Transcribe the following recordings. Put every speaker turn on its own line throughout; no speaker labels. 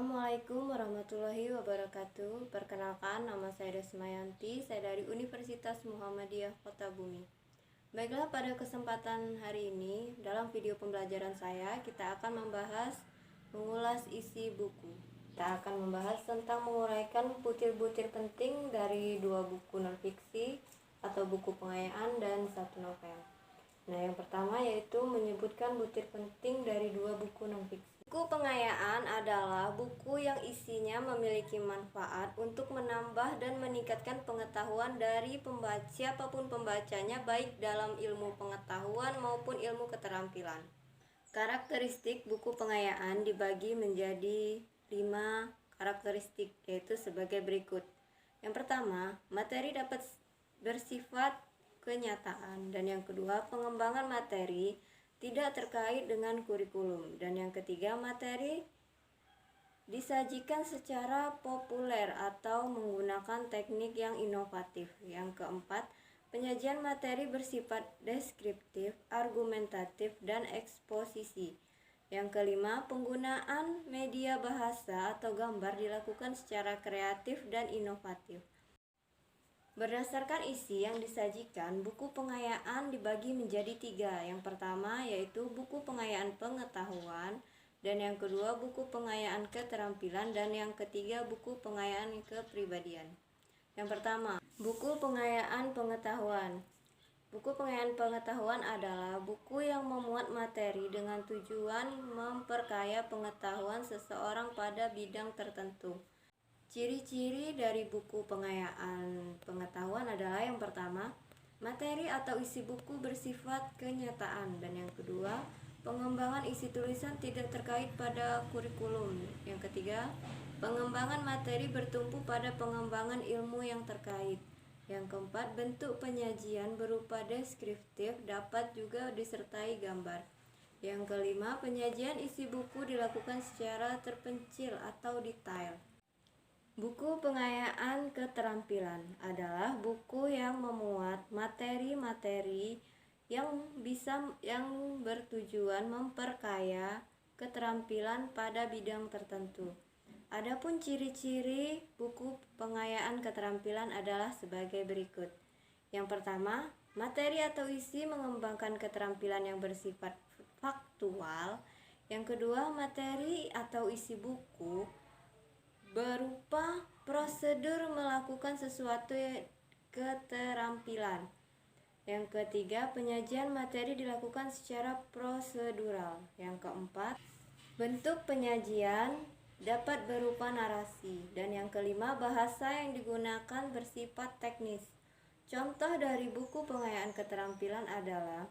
Assalamualaikum warahmatullahi wabarakatuh. Perkenalkan, nama saya Desmayanti. Saya dari Universitas Muhammadiyah Kota Bumi. Baiklah, pada kesempatan hari ini, dalam video pembelajaran saya, kita akan mengulas isi buku. Kita akan membahas tentang menguraikan butir-butir penting dari dua buku non-fiksi atau buku pengayaan dan satu novel. Nah, yang pertama yaitu menyebutkan butir penting dari dua buku non-fiksi. Buku pengayaan adalah buku yang isinya memiliki manfaat untuk menambah dan meningkatkan pengetahuan dari pembaca siapapun pembacanya, baik dalam ilmu pengetahuan maupun ilmu keterampilan. Karakteristik buku pengayaan dibagi menjadi 5 karakteristik, yaitu sebagai berikut. Yang pertama, materi dapat bersifat kenyataan, dan yang kedua, pengembangan materi tidak terkait dengan kurikulum, dan yang ketiga, materi disajikan secara populer atau menggunakan teknik yang inovatif. Yang keempat, penyajian materi bersifat deskriptif, argumentatif, dan eksposisi. Yang kelima, penggunaan media bahasa atau gambar dilakukan secara kreatif dan inovatif. Berdasarkan isi yang disajikan, buku pengayaan dibagi menjadi 3. Yang pertama yaitu buku pengayaan pengetahuan, dan yang kedua buku pengayaan keterampilan, dan yang ketiga buku pengayaan kepribadian. Yang pertama, buku pengayaan pengetahuan. Buku pengayaan pengetahuan adalah buku yang memuat materi dengan tujuan memperkaya pengetahuan seseorang pada bidang tertentu. Ciri-ciri dari buku pengayaan pengetahuan adalah yang pertama, materi atau isi buku bersifat kenyataan, dan yang kedua, pengembangan isi tulisan tidak terkait pada kurikulum. Yang ketiga, pengembangan materi bertumpu pada pengembangan ilmu yang terkait. Yang keempat, bentuk penyajian berupa deskriptif, dapat juga disertai gambar. Yang kelima, penyajian isi buku dilakukan secara terpencil atau detail. Buku pengayaan keterampilan adalah buku yang memuat materi-materi yang bertujuan memperkaya keterampilan pada bidang tertentu. Adapun ciri-ciri buku pengayaan keterampilan adalah sebagai berikut. Yang pertama, materi atau isi mengembangkan keterampilan yang bersifat faktual. Yang kedua, materi atau isi buku berupa prosedur melakukan sesuatu keterampilan. Yang ketiga, penyajian materi dilakukan secara prosedural. Yang keempat, bentuk penyajian dapat berupa narasi. Dan yang kelima, bahasa yang digunakan bersifat teknis. Contoh dari buku pengayaan keterampilan adalah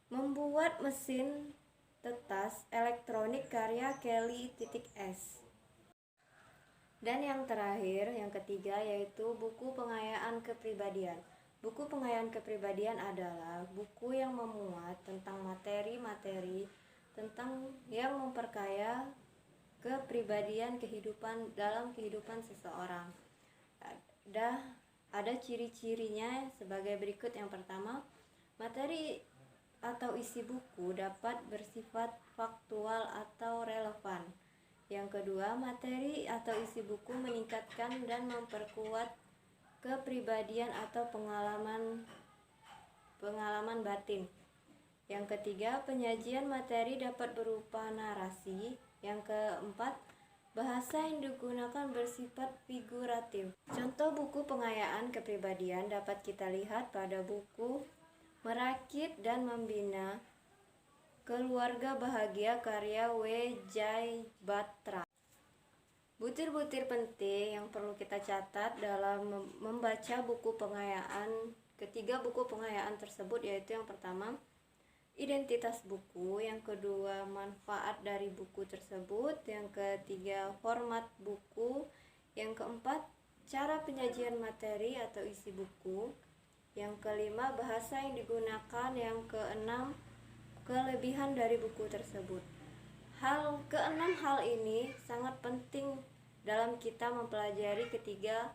membuat mesin tetas elektronik karya Kelly.S. Dan yang terakhir, yang ketiga, yaitu buku pengayaan kepribadian. Buku pengayaan kepribadian adalah buku yang memuat tentang materi-materi tentang yang memperkaya kepribadian dalam kehidupan seseorang. Ada ciri-cirinya sebagai berikut. Yang pertama, materi atau isi buku dapat bersifat faktual atau relevan. Yang kedua, materi atau isi buku meningkatkan dan memperkuat kepribadian atau pengalaman batin. Yang ketiga, penyajian materi dapat berupa narasi. Yang keempat, bahasa yang digunakan bersifat figuratif. Contoh buku pengayaan kepribadian dapat kita lihat pada buku Merakit dan Membina Keluarga Bahagia karya W. Jayabatra. Butir-butir penting yang perlu kita catat dalam membaca buku pengayaan. Ketiga buku pengayaan tersebut yaitu yang pertama, identitas buku. Yang kedua, manfaat dari buku tersebut. Yang ketiga, format buku. Yang keempat, cara penyajian materi atau isi buku. Yang kelima, bahasa yang digunakan. Yang keenam, kelebihan dari buku tersebut. Keenam hal ini sangat penting dalam kita mempelajari ketiga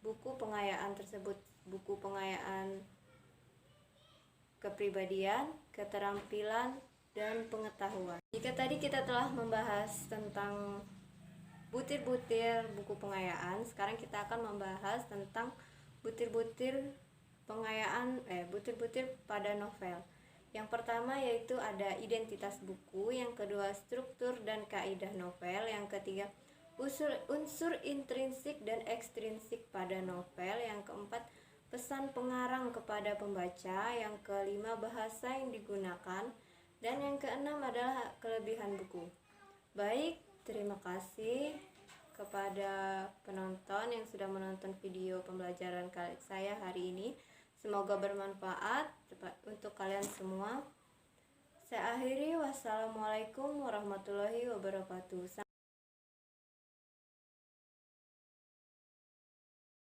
buku pengayaan tersebut. Buku pengayaan kepribadian, keterampilan, dan pengetahuan. Jika tadi kita telah membahas tentang butir-butir buku pengayaan. Sekarang kita akan membahas tentang butir-butir butir-butir pada novel. Yang pertama yaitu ada identitas buku, yang kedua struktur dan kaidah novel, yang ketiga unsur intrinsik dan ekstrinsik pada novel, yang keempat pesan pengarang kepada pembaca, yang kelima bahasa yang digunakan, dan yang keenam adalah kelebihan buku. Baik, terima kasih kepada penonton yang sudah menonton video pembelajaran saya hari ini. Semoga bermanfaat untuk kalian semua. Saya akhiri, wassalamualaikum warahmatullahi wabarakatuh.